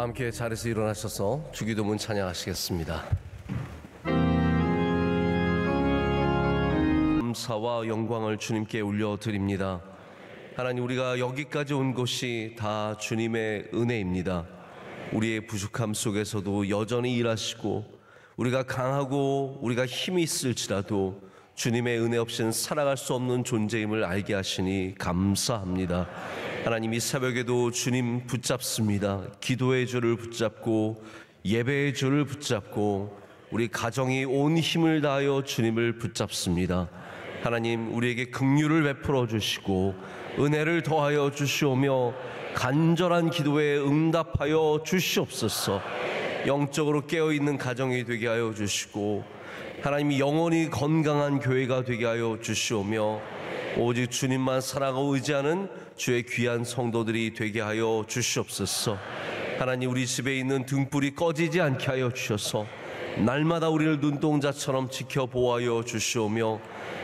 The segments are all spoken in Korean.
함께 자리에서 일어나셔서 주기도문 찬양하시겠습니다. 감사와 영광을 주님께 올려드립니다. 하나님, 우리가 여기까지 온 것이 다 주님의 은혜입니다. 우리의 부족함 속에서도 여전히 일하시고, 우리가 강하고 우리가 힘이 있을지라도 주님의 은혜 없이는 살아갈 수 없는 존재임을 알게 하시니 감사합니다. 하나님, 이 새벽에도 주님 붙잡습니다. 기도의 줄을 붙잡고 예배의 줄을 붙잡고 우리 가정이 온 힘을 다하여 주님을 붙잡습니다. 하나님, 우리에게 긍휼을 베풀어 주시고 은혜를 더하여 주시오며 간절한 기도에 응답하여 주시옵소서. 영적으로 깨어있는 가정이 되게 하여 주시고, 하나님이 영원히 건강한 교회가 되게 하여 주시오며, 오직 주님만 사랑하고 의지하는 주의 귀한 성도들이 되게 하여 주시옵소서. 하나님, 우리 집에 있는 등불이 꺼지지 않게 하여 주셔서 날마다 우리를 눈동자처럼 지켜 보호하여 주시오며,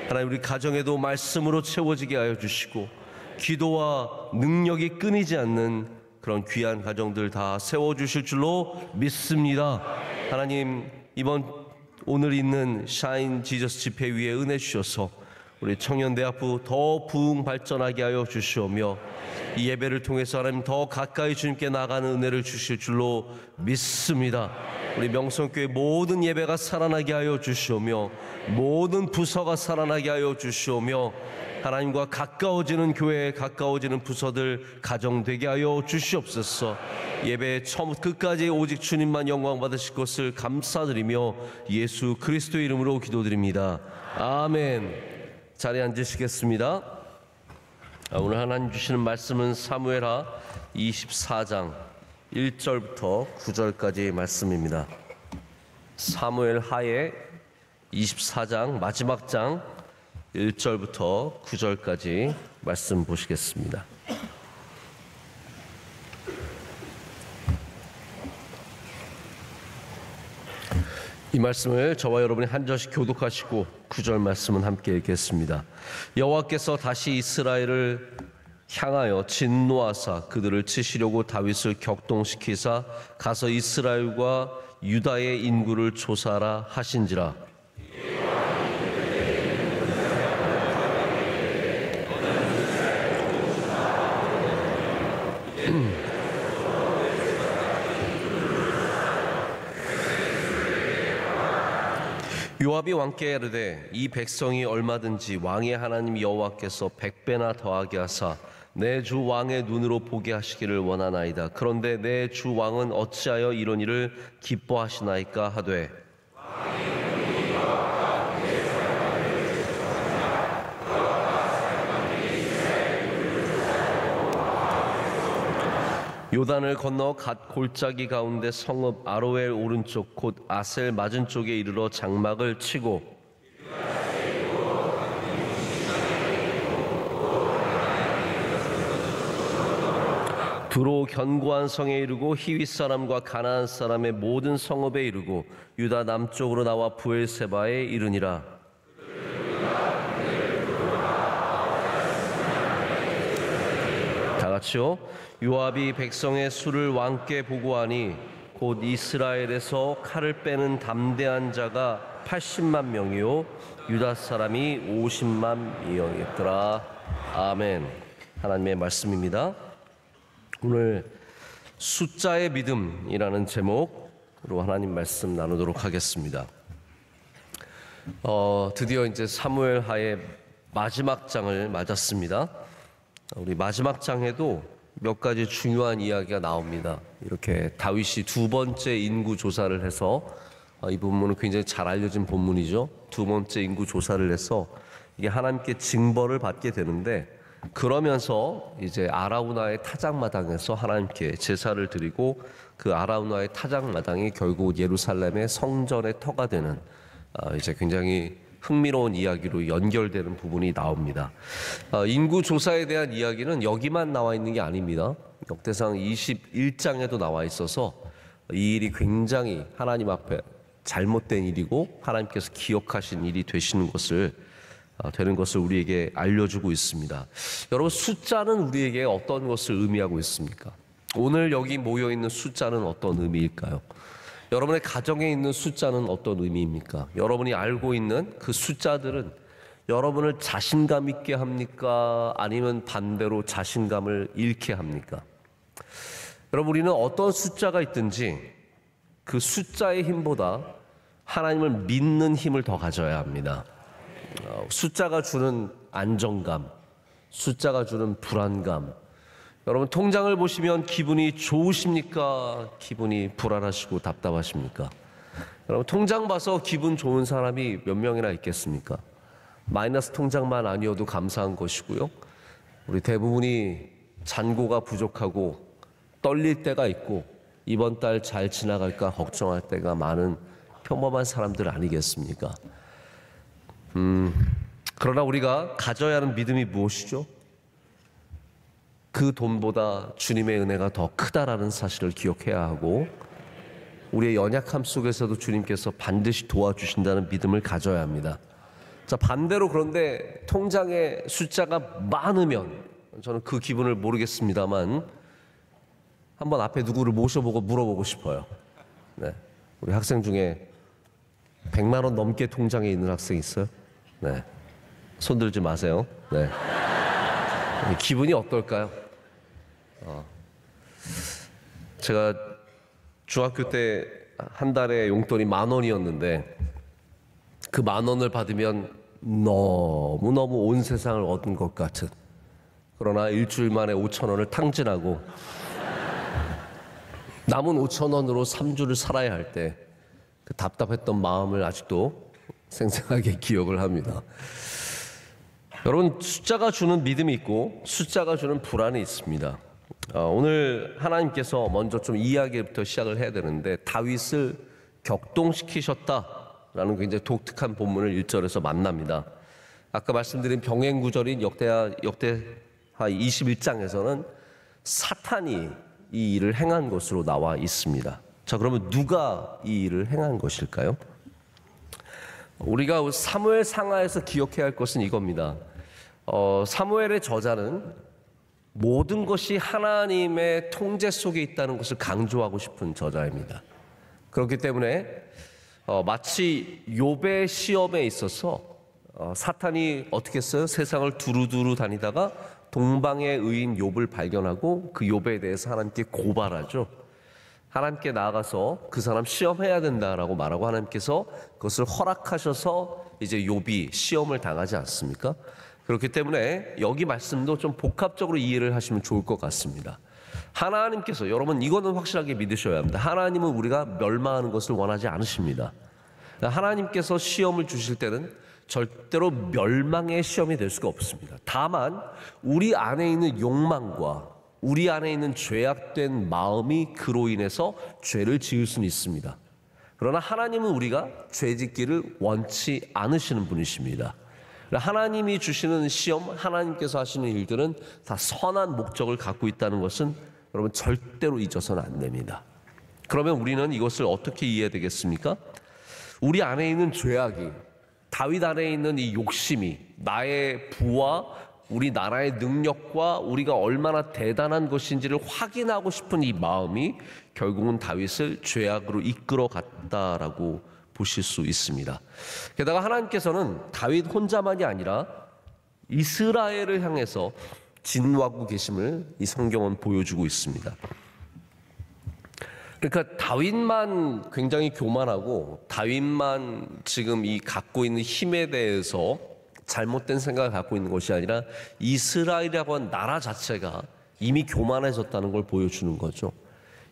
하나님, 우리 가정에도 말씀으로 채워지게 하여 주시고 기도와 능력이 끊이지 않는 그런 귀한 가정들 다 세워주실 줄로 믿습니다. 하나님, 오늘 있는 샤인 지저스 집회 위에 은혜 주셔서 우리 청년대학부 더 부흥 발전하게 하여 주시오며, 이 예배를 통해서 하나님 더 가까이 주님께 나가는 은혜를 주실 줄로 믿습니다. 우리 명성교회 모든 예배가 살아나게 하여 주시오며, 모든 부서가 살아나게 하여 주시오며, 하나님과 가까워지는 교회에 가까워지는 부서들 가정되게 하여 주시옵소서. 예배의 처음부터 끝까지 오직 주님만 영광 받으실 것을 감사드리며 예수 그리스도의 이름으로 기도드립니다. 아멘. 자리에 앉으시겠습니다. 오늘 하나님 주시는 말씀은 사무엘하 24장 1절부터 9절까지의 말씀입니다. 사무엘하의 24장 마지막 장 1절부터 9절까지 말씀 보시겠습니다. 이 말씀을 저와 여러분이 한 절씩 교독하시고 9절 말씀은 함께 읽겠습니다. 여호와께서 다시 이스라엘을 향하여 진노하사 그들을 치시려고 다윗을 격동시키사 가서 이스라엘과 유다의 인구를 조사하라 하신지라. 요압이 왕께 이르되, 이 백성이 얼마든지 왕의 하나님 여호와께서 100배나 더하게 하사 내 주 왕의 눈으로 보게 하시기를 원하나이다. 그런데 내 주 왕은 어찌하여 이런 일을 기뻐하시나이까 하되, 요단을 건너 갓 골짜기 가운데 성읍 아로엘 오른쪽 곧 아셀 맞은 쪽에 이르러 장막을 치고, 두로 견고한 성에 이르고 히윗 사람과 가나안 사람의 모든 성읍에 이르고 유다 남쪽으로 나와 부엘세바에 이르니라. 다 같이요. 요압이 백성의 수를 왕께 보고하니 곧 이스라엘에서 칼을 빼는 담대한 자가 80만 명이요 유다 사람이 50만 명이었더라. 아멘. 하나님의 말씀입니다. 오늘 숫자의 믿음이라는 제목으로 하나님 말씀 나누도록 하겠습니다. 드디어 이제 사무엘하의 마지막 장을 맞았습니다. 우리 마지막 장에도 몇 가지 중요한 이야기가 나옵니다. 이렇게 다윗이 두 번째 인구 조사를 해서, 이 본문은 굉장히 잘 알려진 본문이죠. 두 번째 인구 조사를 해서 이게 하나님께 징벌을 받게 되는데, 그러면서 이제 아라우나의 타작마당에서 하나님께 제사를 드리고, 그 아라우나의 타작마당이 결국 예루살렘의 성전의 터가 되는, 이제 굉장히 흥미로운 이야기로 연결되는 부분이 나옵니다. 인구 조사에 대한 이야기는 여기만 나와 있는 게 아닙니다. 역대상 21장에도 나와 있어서 이 일이 굉장히 하나님 앞에 잘못된 일이고 하나님께서 기억하신 일이 되는 것을 우리에게 알려주고 있습니다. 여러분, 숫자는 우리에게 어떤 것을 의미하고 있습니까? 오늘 여기 모여 있는 숫자는 어떤 의미일까요? 여러분의 가정에 있는 숫자는 어떤 의미입니까? 여러분이 알고 있는 그 숫자들은 여러분을 자신감 있게 합니까? 아니면 반대로 자신감을 잃게 합니까? 여러분, 우리는 어떤 숫자가 있든지 그 숫자의 힘보다 하나님을 믿는 힘을 더 가져야 합니다. 숫자가 주는 안정감, 숫자가 주는 불안감. 여러분, 통장을 보시면 기분이 좋으십니까? 기분이 불안하시고 답답하십니까? 여러분, 통장 봐서 기분 좋은 사람이 몇 명이나 있겠습니까? 마이너스 통장만 아니어도 감사한 것이고요. 우리 대부분이 잔고가 부족하고 떨릴 때가 있고 이번 달 잘 지나갈까 걱정할 때가 많은 평범한 사람들 아니겠습니까? 그러나 우리가 가져야 하는 믿음이 무엇이죠? 그 돈보다 주님의 은혜가 더 크다라는 사실을 기억해야 하고 우리의 연약함 속에서도 주님께서 반드시 도와주신다는 믿음을 가져야 합니다. 자, 반대로 그런데 통장에 숫자가 많으면 저는 그 기분을 모르겠습니다만 한번 앞에 누구를 모셔보고 물어보고 싶어요. 네. 우리 학생 중에 100만 원 넘게 통장에 있는 학생 있어요? 네. 손 들지 마세요. 네. 기분이 어떨까요? 제가 중학교 때 한 달에 용돈이 10,000원이었는데 그 10,000원을 받으면 너무너무 온 세상을 얻은 것 같은, 그러나 일주일 만에 5,000원을 탕진하고 남은 5,000원으로 3주를 살아야 할 때 그 답답했던 마음을 아직도 생생하게 기억을 합니다. 여러분, 숫자가 주는 믿음이 있고 숫자가 주는 불안이 있습니다. 오늘 하나님께서 먼저 좀 이야기부터 시작을 해야 되는데 다윗을 격동시키셨다라는 굉장히 독특한 본문을 1절에서 만납니다. 아까 말씀드린 병행 구절인 역대하 21장에서는 사탄이 이 일을 행한 것으로 나와 있습니다. 자, 그러면 누가 이 일을 행한 것일까요? 우리가 사무엘 상하에서 기억해야 할 것은 이겁니다. 사무엘의 저자는 모든 것이 하나님의 통제 속에 있다는 것을 강조하고 싶은 저자입니다. 그렇기 때문에 마치 욥의 시험에 있어서 사탄이 어떻게 했어요? 세상을 두루두루 다니다가 동방의 의인 욥을 발견하고 그 욥에 대해서 하나님께 고발하죠. 하나님께 나아가서 그 사람 시험해야 된다라고 말하고 하나님께서 그것을 허락하셔서 이제 욥이 시험을 당하지 않습니까? 그렇기 때문에 여기 말씀도 좀 복합적으로 이해를 하시면 좋을 것 같습니다. 하나님께서, 여러분 이거는 확실하게 믿으셔야 합니다. 하나님은 우리가 멸망하는 것을 원하지 않으십니다. 하나님께서 시험을 주실 때는 절대로 멸망의 시험이 될 수가 없습니다. 다만 우리 안에 있는 욕망과 우리 안에 있는 죄악된 마음이 그로 인해서 죄를 지을 수는 있습니다. 그러나 하나님은 우리가 죄 짓기를 원치 않으시는 분이십니다. 하나님이 주시는 시험, 하나님께서 하시는 일들은 다 선한 목적을 갖고 있다는 것은 여러분 절대로 잊어서는 안 됩니다. 그러면 우리는 이것을 어떻게 이해해야 되겠습니까? 우리 안에 있는 죄악이, 다윗 안에 있는 이 욕심이 나의 부와 우리 나라의 능력과 우리가 얼마나 대단한 것인지를 확인하고 싶은 이 마음이 결국은 다윗을 죄악으로 이끌어 갔다라고 보실 수 있습니다. 게다가 하나님께서는 다윗 혼자만이 아니라 이스라엘을 향해서 진노하고 계심을 이 성경은 보여주고 있습니다. 그러니까 다윗만 굉장히 교만하고 다윗만 지금 이 갖고 있는 힘에 대해서 잘못된 생각을 갖고 있는 것이 아니라 이스라엘이라고 하는 나라 자체가 이미 교만해졌다는 걸 보여주는 거죠.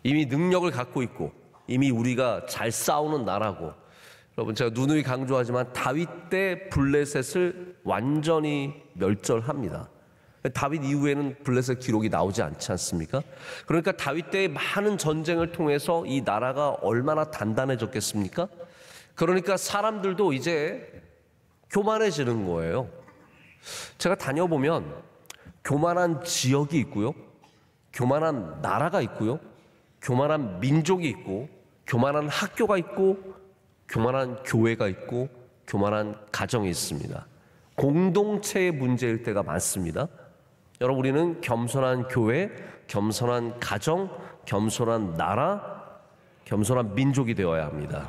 이미 능력을 갖고 있고 이미 우리가 잘 싸우는 나라고, 여러분 제가 누누이 강조하지만 다윗 때 블레셋을 완전히 멸절합니다. 다윗 이후에는 블레셋 기록이 나오지 않지 않습니까? 그러니까 다윗 때의 많은 전쟁을 통해서 이 나라가 얼마나 단단해졌겠습니까? 그러니까 사람들도 이제 교만해지는 거예요. 제가 다녀보면 교만한 지역이 있고요, 교만한 나라가 있고요, 교만한 민족이 있고, 교만한 학교가 있고, 교만한 교회가 있고, 교만한 가정이 있습니다. 공동체의 문제일 때가 많습니다. 여러분, 우리는 겸손한 교회, 겸손한 가정, 겸손한 나라, 겸손한 민족이 되어야 합니다.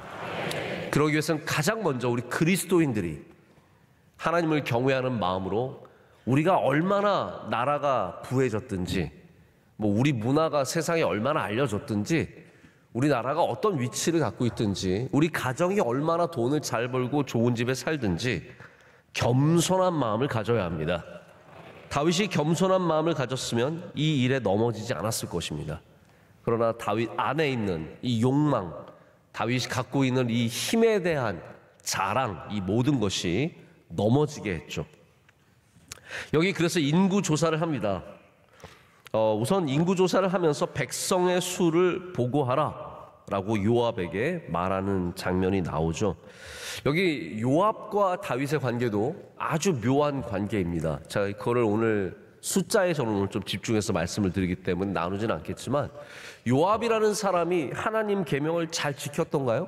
그러기 위해서는 가장 먼저 우리 그리스도인들이 하나님을 경외하는 마음으로 우리가 얼마나 나라가 부해졌든지, 우리 문화가 세상에 얼마나 알려졌든지, 우리나라가 어떤 위치를 갖고 있든지, 우리 가정이 얼마나 돈을 잘 벌고 좋은 집에 살든지 겸손한 마음을 가져야 합니다. 다윗이 겸손한 마음을 가졌으면 이 일에 넘어지지 않았을 것입니다. 그러나 다윗 안에 있는 이 욕망, 다윗이 갖고 있는 이 힘에 대한 자랑, 이 모든 것이 넘어지게 했죠. 여기 그래서 인구조사를 합니다. 우선 인구조사를 하면서 백성의 수를 보고하라 라고 요압에게 말하는 장면이 나오죠. 여기 요압과 다윗의 관계도 아주 묘한 관계입니다. 자, 그거를 오늘 숫자에 저는 오늘 좀 집중해서 말씀을 드리기 때문에 나누지는 않겠지만, 요압이라는 사람이 하나님 계명을 잘 지켰던가요?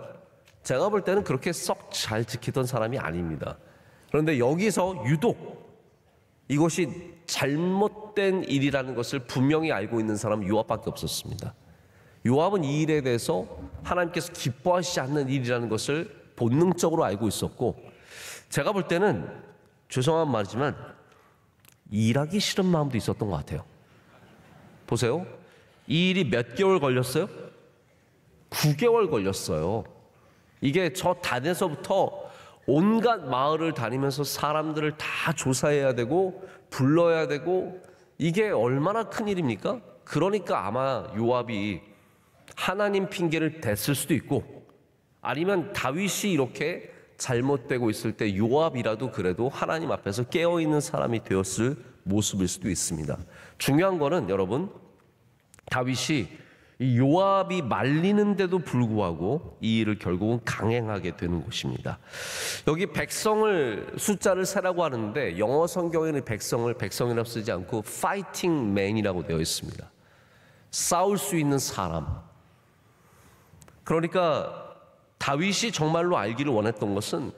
제가 볼 때는 그렇게 썩 잘 지키던 사람이 아닙니다. 그런데 여기서 유독 이것이 잘못된 일이라는 것을 분명히 알고 있는 사람은 요압밖에 없었습니다. 요압은 이 일에 대해서 하나님께서 기뻐하시지 않는 일이라는 것을 본능적으로 알고 있었고, 제가 볼 때는 죄송한 말이지만 일하기 싫은 마음도 있었던 것 같아요. 보세요. 이 일이 몇 개월 걸렸어요? 9개월 걸렸어요. 이게 저 단에서부터 온갖 마을을 다니면서 사람들을 다 조사해야 되고 불러야 되고, 이게 얼마나 큰 일입니까? 그러니까 아마 요압이 하나님 핑계를 댔을 수도 있고, 아니면 다윗이 이렇게 잘못되고 있을 때 요압이라도 그래도 하나님 앞에서 깨어있는 사람이 되었을 모습일 수도 있습니다. 중요한 거는 여러분, 다윗이 이 요압이 말리는데도 불구하고 이 일을 결국은 강행하게 되는 것입니다. 여기 백성을 숫자를 세라고 하는데 영어 성경에는 백성이라고 쓰지 않고 fighting man이라고 되어 있습니다. 싸울 수 있는 사람. 그러니까 다윗이 정말로 알기를 원했던 것은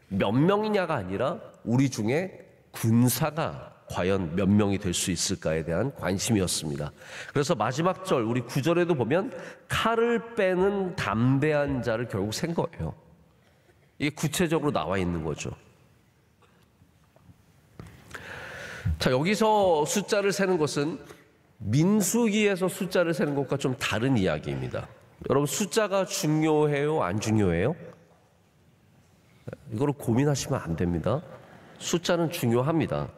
몇 명이냐가 아니라 우리 중에 군사가 과연 몇 명이 될 수 있을까에 대한 관심이었습니다. 그래서 마지막 절 우리 9절에도 보면 칼을 빼는 담대한 자를 결국 센 거예요. 이게 구체적으로 나와 있는 거죠. 자, 여기서 숫자를 세는 것은 민수기에서 숫자를 세는 것과 좀 다른 이야기입니다. 여러분, 숫자가 중요해요? 안 중요해요? 이거를 고민하시면 안 됩니다. 숫자는 중요합니다.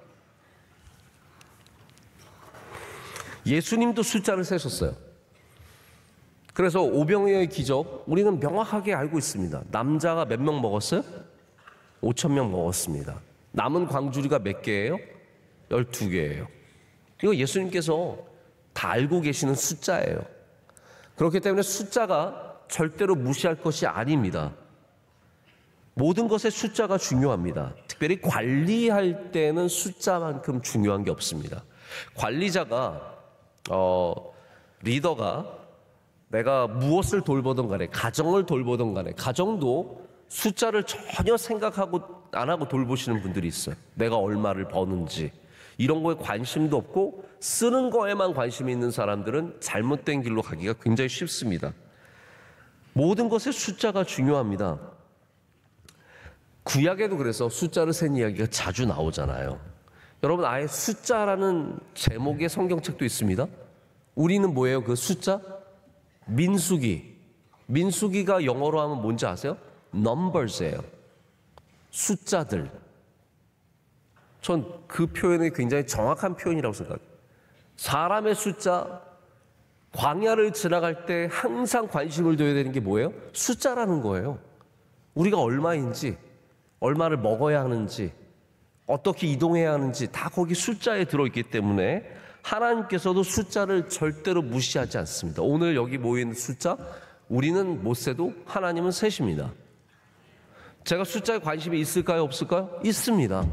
예수님도 숫자를 세셨어요. 그래서 오병이어의 기적 우리는 명확하게 알고 있습니다. 남자가 몇 명 먹었어요? 5,000명 먹었습니다. 남은 광주리가 몇 개예요? 12개예요. 이거 예수님께서 다 알고 계시는 숫자예요. 그렇기 때문에 숫자가 절대로 무시할 것이 아닙니다. 모든 것에 숫자가 중요합니다. 특별히 관리할 때는 숫자만큼 중요한 게 없습니다. 관리자가 리더가 내가 무엇을 돌보든 간에, 가정을 돌보든 간에, 가정도 숫자를 전혀 생각하고 안 하고 돌보시는 분들이 있어요. 내가 얼마를 버는지 이런 거에 관심도 없고 쓰는 거에만 관심이 있는 사람들은 잘못된 길로 가기가 굉장히 쉽습니다. 모든 것에 숫자가 중요합니다. 구약에도 그래서 숫자를 센 이야기가 자주 나오잖아요. 여러분, 아예 숫자라는 제목의 성경책도 있습니다. 우리는 뭐예요? 그 숫자? 민수기. 민수기가 영어로 하면 뭔지 아세요? numbers예요. 숫자들. 전 그 표현이 굉장히 정확한 표현이라고 생각해요. 사람의 숫자, 광야를 지나갈 때 항상 관심을 둬야 되는 게 뭐예요? 숫자라는 거예요. 우리가 얼마인지, 얼마를 먹어야 하는지, 어떻게 이동해야 하는지 다 거기 숫자에 들어있기 때문에 하나님께서도 숫자를 절대로 무시하지 않습니다. 오늘 여기 모인 숫자 우리는 못 세도 하나님은 세십니다. 제가 숫자에 관심이 있을까요? 없을까요? 있습니다.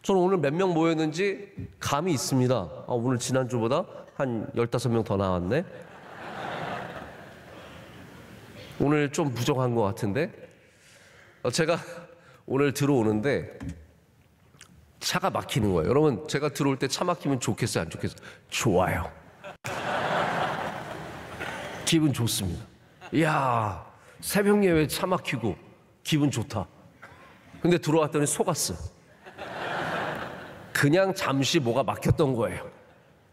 저는 오늘 몇 명 모였는지 감이 있습니다. 오늘 지난주보다 한 15명 더 나왔네. 오늘 좀 부족한 것 같은데. 제가 오늘 들어오는데 차가 막히는 거예요. 여러분, 제가 들어올 때 차 막히면 좋겠어요, 안 좋겠어요? 좋아요. 기분 좋습니다. 이야, 새벽 예배 차 막히고 기분 좋다. 근데 들어왔더니 속았어. 그냥 잠시 뭐가 막혔던 거예요.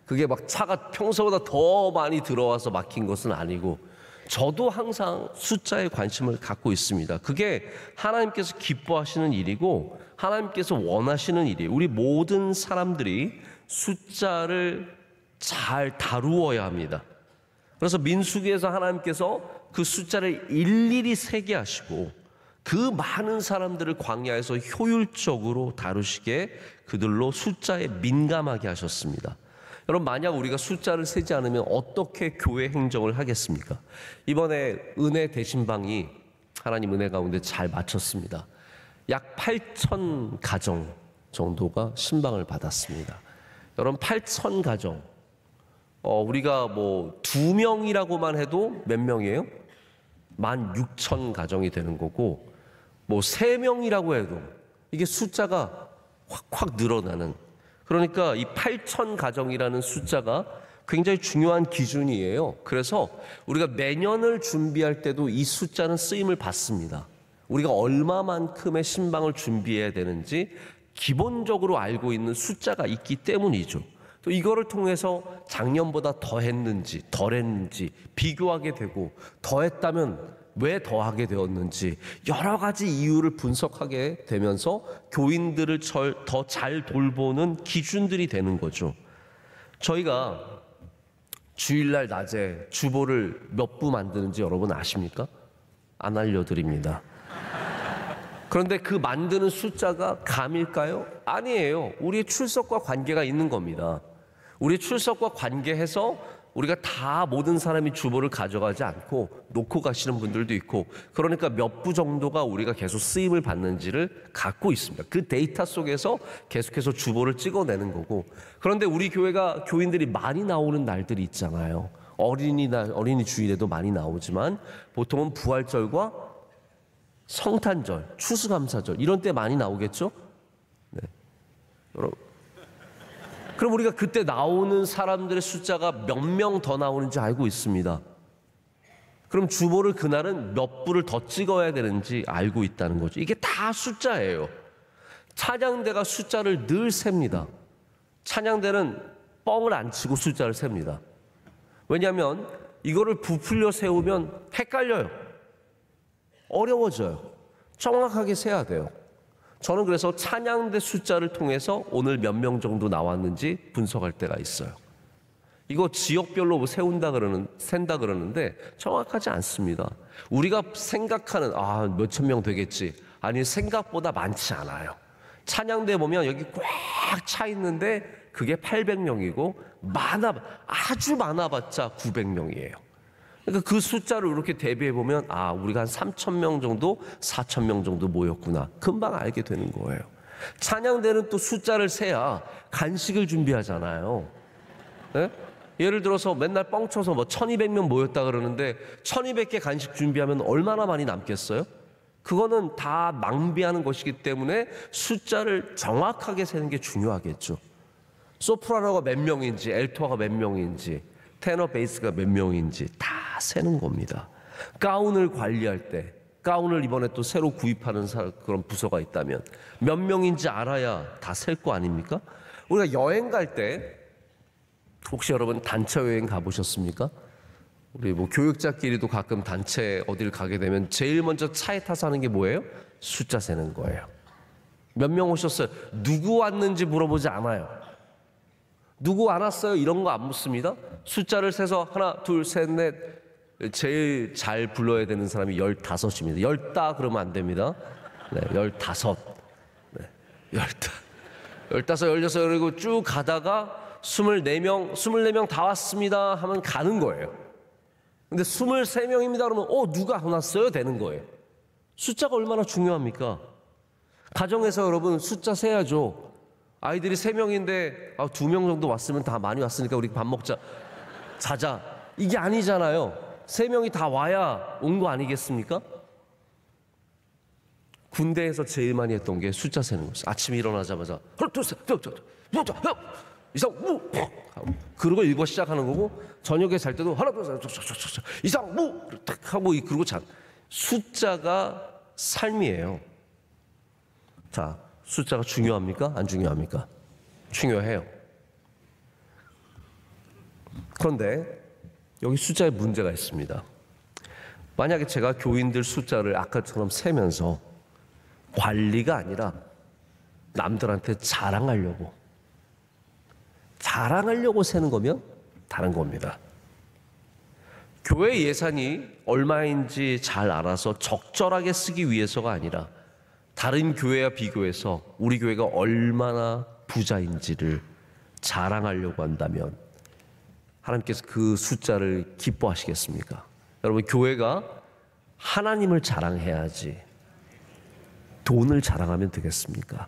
그게 막 차가 평소보다 더 많이 들어와서 막힌 것은 아니고, 저도 항상 숫자에 관심을 갖고 있습니다. 그게 하나님께서 기뻐하시는 일이고 하나님께서 원하시는 일이에요. 우리 모든 사람들이 숫자를 잘 다루어야 합니다. 그래서 민수기에서 하나님께서 그 숫자를 일일이 세게 하시고 그 많은 사람들을 광야에서 효율적으로 다루시게 그들로 숫자에 민감하게 하셨습니다. 여러분, 만약 우리가 숫자를 세지 않으면 어떻게 교회 행정을 하겠습니까? 이번에 은혜 대신방이 하나님 은혜 가운데 잘 마쳤습니다. 약 8,000 가정 정도가 신방을 받았습니다. 여러분, 8,000 가정, 우리가 뭐 2명이라고만 해도 몇 명이에요? 16,000 가정이 되는 거고, 뭐 3명이라고 해도 이게 숫자가 확확 늘어나는, 그러니까 이 8,000 가정이라는 숫자가 굉장히 중요한 기준이에요. 그래서 우리가 매년을 준비할 때도 이 숫자는 쓰임을 받습니다. 우리가 얼마만큼의 신방을 준비해야 되는지 기본적으로 알고 있는 숫자가 있기 때문이죠. 또 이거를 통해서 작년보다 더 했는지 덜 했는지 비교하게 되고, 더 했다면 왜 더하게 되었는지 여러 가지 이유를 분석하게 되면서 교인들을 더 잘 돌보는 기준들이 되는 거죠. 저희가 주일날 낮에 주보를 몇 부 만드는지 여러분 아십니까? 안 알려드립니다. 그런데 그 만드는 숫자가 감일까요? 아니에요. 우리의 출석과 관계가 있는 겁니다. 우리의 출석과 관계해서 우리가 다 모든 사람이 주보를 가져가지 않고 놓고 가시는 분들도 있고, 그러니까 몇 부 정도가 우리가 계속 쓰임을 받는지를 갖고 있습니다. 그 데이터 속에서 계속해서 주보를 찍어내는 거고. 그런데 우리 교회가 교인들이 많이 나오는 날들이 있잖아요. 어린이날, 어린이 주일에도 많이 나오지만 보통은 부활절과 성탄절, 추수감사절 이런 때 많이 나오겠죠? 네. 여러분, 그럼 우리가 그때 나오는 사람들의 숫자가 몇 명 더 나오는지 알고 있습니다. 그럼 주보를 그날은 몇 부를 더 찍어야 되는지 알고 있다는 거죠. 이게 다 숫자예요. 찬양대가 숫자를 늘 셉니다. 찬양대는 뻥을 안 치고 숫자를 셉니다. 왜냐하면 이거를 부풀려 세우면 헷갈려요. 어려워져요. 정확하게 세야 돼요. 저는 그래서 찬양대 숫자를 통해서 오늘 몇 명 정도 나왔는지 분석할 때가 있어요. 이거 지역별로 센다 그러는데 정확하지 않습니다. 우리가 생각하는 몇천 명 되겠지. 아니, 생각보다 많지 않아요. 찬양대 보면 여기 꽉 차 있는데 그게 800명이고 아주 많아봤자 900명이에요. 그러니까 그 숫자를 이렇게 대비해 보면 우리가 한 3,000명 정도, 4,000명 정도 모였구나. 금방 알게 되는 거예요. 찬양대는 또 숫자를 세야 간식을 준비하잖아요. 네? 예를 들어서 맨날 뻥쳐서 1,200명 모였다 그러는데 1,200개 간식 준비하면 얼마나 많이 남겠어요? 그거는 다 낭비하는 것이기 때문에 숫자를 정확하게 세는 게 중요하겠죠. 소프라노가 몇 명인지, 엘토가 몇 명인지, 테너 베이스가 몇 명인지 다 세는 겁니다. 가운을 관리할 때, 가운을 이번에 또 새로 구입하는 그런 부서가 있다면 몇 명인지 알아야 다 셀 거 아닙니까? 우리가 여행 갈 때, 혹시 여러분 단체 여행 가보셨습니까? 우리 교육자끼리도 가끔 단체 어딜 가게 되면 제일 먼저 차에 타서 하는 게 뭐예요? 숫자 세는 거예요. 몇 명 오셨어요? 누구 왔는지 물어보지 않아요. 누구 안 왔어요? 이런 거 안 묻습니다. 숫자를 세서 하나, 둘, 셋, 넷. 제일 잘 불러야 되는 사람이 15입니다. 10다 그러면 안 됩니다. 네, 15. 네, 15, 16, 그리고 쭉 가다가 24명 다 왔습니다 하면 가는 거예요. 근데 23명입니다 그러면 누가 안 왔어요? 되는 거예요. 숫자가 얼마나 중요합니까? 가정에서 여러분 숫자 세야죠. 아이들이 3명인데 2명 정도 왔으면 다 많이 왔으니까 우리 밥 먹자, 자자. 이게 아니잖아요. 3명이 다 와야 온 거 아니겠습니까? 군대에서 제일 많이 했던 게 숫자 세는 거였어요. 아침에 일어나자마자 하나 둘셋 이상 무 그러고 읽어 시작하는 거고, 저녁에 잘 때도 하나 둘셋 이상 무 딱 하고 그러고 자. 숫자가 삶이에요. 자, 숫자가 중요합니까? 안 중요합니까? 중요해요. 그런데 여기 숫자에 문제가 있습니다. 만약에 제가 교인들 숫자를 아까처럼 세면서 관리가 아니라 남들한테 자랑하려고 세는 거면 다른 겁니다. 교회 예산이 얼마인지 잘 알아서 적절하게 쓰기 위해서가 아니라 다른 교회와 비교해서 우리 교회가 얼마나 부자인지를 자랑하려고 한다면 하나님께서 그 숫자를 기뻐하시겠습니까? 여러분, 교회가 하나님을 자랑해야지 돈을 자랑하면 되겠습니까?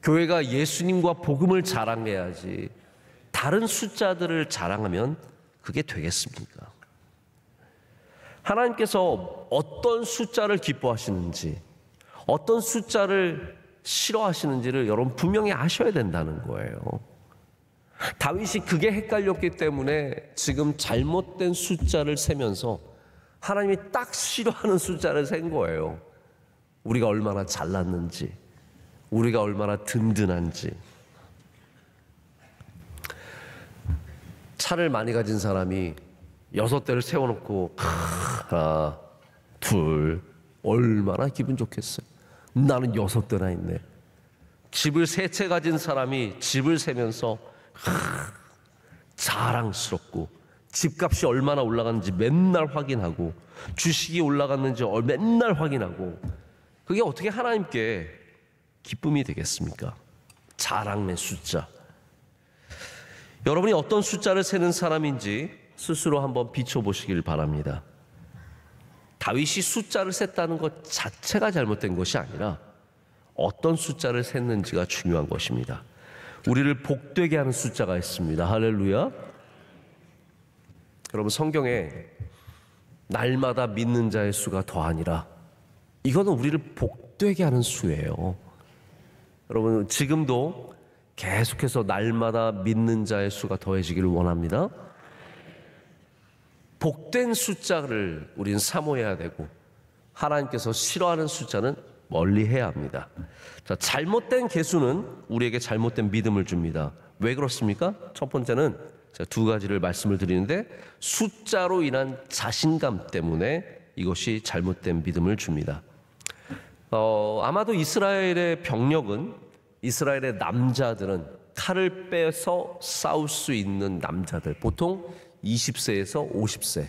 교회가 예수님과 복음을 자랑해야지 다른 숫자들을 자랑하면 그게 되겠습니까? 하나님께서 어떤 숫자를 기뻐하시는지, 어떤 숫자를 싫어하시는지를 여러분 분명히 아셔야 된다는 거예요. 다윗이 그게 헷갈렸기 때문에 지금 잘못된 숫자를 세면서 하나님이 딱 싫어하는 숫자를 센 거예요. 우리가 얼마나 잘났는지, 우리가 얼마나 든든한지. 차를 많이 가진 사람이 6대를 세워놓고 하나, 둘, 얼마나 기분 좋겠어요. 나는 6대나 있네. 집을 3채 가진 사람이 집을 세면서 자랑스럽고 집값이 얼마나 올라갔는지 맨날 확인하고 주식이 올라갔는지 맨날 확인하고, 그게 어떻게 하나님께 기쁨이 되겠습니까? 자랑의 숫자. 여러분이 어떤 숫자를 세는 사람인지 스스로 한번 비춰보시길 바랍니다. 다윗이 숫자를 셌다는 것 자체가 잘못된 것이 아니라 어떤 숫자를 셌는지가 중요한 것입니다. 우리를 복되게 하는 숫자가 있습니다. 할렐루야. 여러분, 성경에 날마다 믿는 자의 수가 더하니라, 이거는 우리를 복되게 하는 수예요. 여러분, 지금도 계속해서 날마다 믿는 자의 수가 더해지기를 원합니다. 복된 숫자를 우리는 사모해야 되고 하나님께서 싫어하는 숫자는 멀리해야 합니다. 자, 잘못된 계수는 우리에게 잘못된 믿음을 줍니다. 왜 그렇습니까? 첫 번째는 제가 2가지를 말씀을 드리는데, 숫자로 인한 자신감 때문에 이것이 잘못된 믿음을 줍니다. 아마도 이스라엘의 병력은, 이스라엘의 남자들은 칼을 빼서 싸울 수 있는 남자들, 보통 20세에서 50세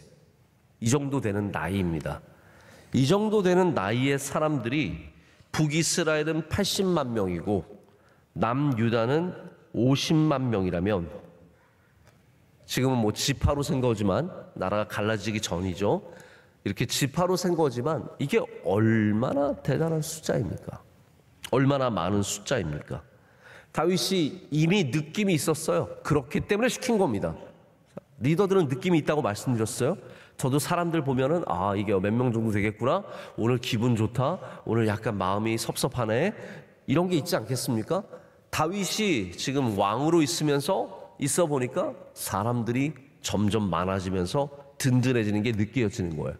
이 정도 되는 나이입니다. 이 정도 되는 나이의 사람들이 북이스라엘은 80만 명이고 남유다는 50만 명이라면, 지금은 뭐 지파로 센 거지만 나라가 갈라지기 전이죠. 이렇게 지파로 센 거지만 이게 얼마나 대단한 숫자입니까? 얼마나 많은 숫자입니까? 다윗이 이미 느낌이 있었어요. 그렇기 때문에 시킨 겁니다. 리더들은 느낌이 있다고 말씀드렸어요. 저도 사람들 보면은 이게 몇 명 정도 되겠구나, 오늘 기분 좋다, 오늘 약간 마음이 섭섭하네, 이런 게 있지 않겠습니까? 다윗이 지금 왕으로 있어 보니까 사람들이 점점 많아지면서 든든해지는 게 느껴지는 거예요.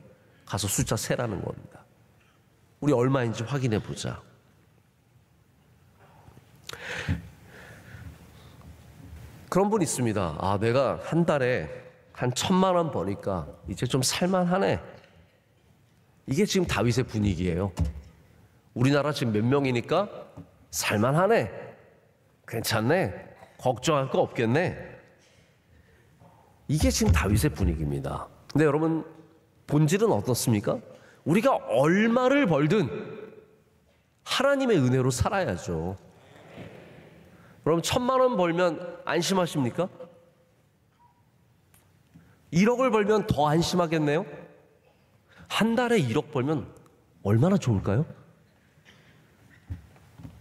가서 숫자 세라는 겁니다. 우리 얼마인지 확인해 보자. 그런 분 있습니다. 내가 한 달에 한 1,000만 원 버니까 이제 좀 살만하네. 이게 지금 다윗의 분위기예요. 우리나라 지금 몇 명이니까 살만하네, 괜찮네, 걱정할 거 없겠네. 이게 지금 다윗의 분위기입니다. 근데 여러분, 본질은 어떻습니까? 우리가 얼마를 벌든 하나님의 은혜로 살아야죠. 여러분, 1,000만 원 벌면 안심하십니까? 1억을 벌면 더 안심하겠네요? 한 달에 1억 벌면 얼마나 좋을까요?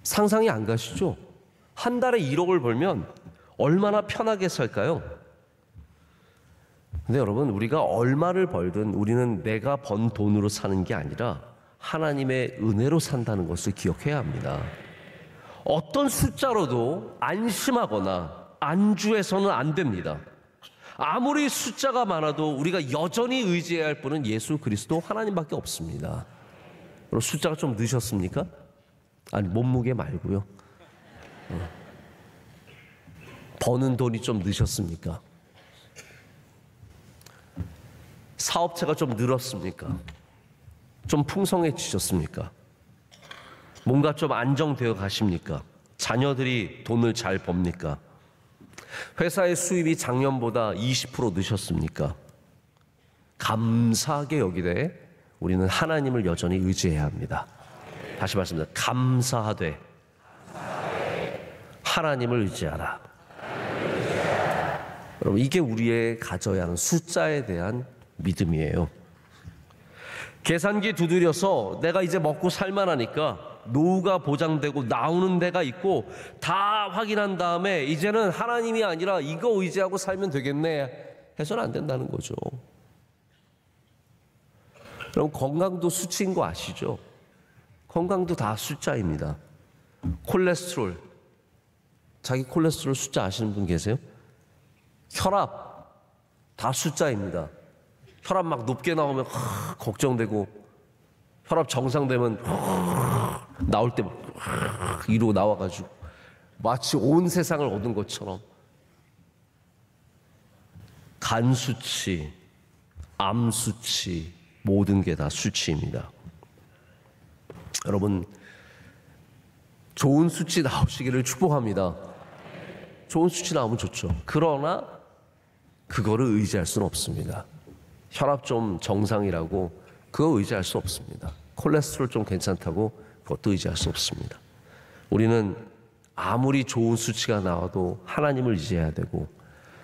상상이 안 가시죠? 한 달에 1억을 벌면 얼마나 편하게 살까요? 근데 여러분, 우리가 얼마를 벌든 우리는 내가 번 돈으로 사는 게 아니라 하나님의 은혜로 산다는 것을 기억해야 합니다. 어떤 숫자로도 안심하거나 안주해서는 안 됩니다. 아무리 숫자가 많아도 우리가 여전히 의지해야 할 분은 예수 그리스도 하나님밖에 없습니다. 그럼 숫자가 좀 늦으셨습니까? 아니, 몸무게 말고요. 버는 돈이 좀 늦었습니까? 사업체가 좀 늘었습니까? 좀 풍성해지셨습니까? 뭔가 좀 안정되어 가십니까? 자녀들이 돈을 잘 법니까? 회사의 수입이 작년보다 20% 늦었습니까? 감사하게 여기되 우리는 하나님을 여전히 의지해야 합니다. 다시 말씀드립니다. 감사하되 하나님을 의지하라. 여러분, 이게 우리의 가져야 하는 숫자에 대한 믿음이에요. 계산기 두드려서 내가 이제 먹고 살만하니까 노후가 보장되고 나오는 데가 있고 다 확인한 다음에 이제는 하나님이 아니라 이거 의지하고 살면 되겠네 해서는 안 된다는 거죠. 그럼 건강도 수치인 거 아시죠? 건강도 다 숫자입니다. 콜레스테롤, 자기 콜레스테롤 숫자 아시는 분 계세요? 혈압 다 숫자입니다. 혈압 막 높게 나오면 걱정되고, 혈압 정상되면 나올 때 이러고 나와가지고 마치 온 세상을 얻은 것처럼. 간 수치, 암 수치, 모든 게 다 수치입니다. 여러분, 좋은 수치 나오시기를 축복합니다. 좋은 수치 나오면 좋죠. 그러나 그거를 의지할 수는 없습니다. 혈압 좀 정상이라고 그거 의지할 수 없습니다. 콜레스테롤 좀 괜찮다고 그것도 의지할 수 없습니다. 우리는 아무리 좋은 수치가 나와도 하나님을 의지해야 되고,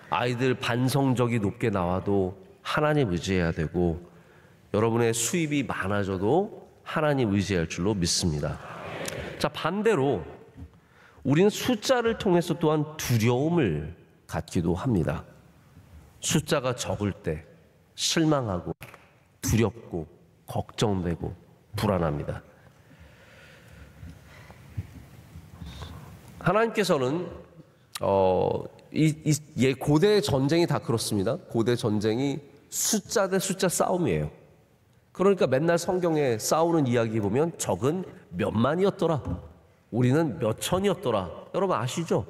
아이들 반성적이 높게 나와도 하나님 의지해야 되고, 여러분의 수입이 많아져도 하나님 의지할 줄로 믿습니다. 자, 반대로 우리는 숫자를 통해서 또한 두려움을 갖기도 합니다. 숫자가 적을 때 실망하고 두렵고 걱정되고 불안합니다. 하나님께서는 고대 전쟁이 다 그렇습니다. 고대 전쟁이 숫자 대 숫자 싸움이에요. 그러니까 맨날 성경에 싸우는 이야기 보면 적은 몇만이었더라, 우리는 몇천이었더라. 여러분 아시죠?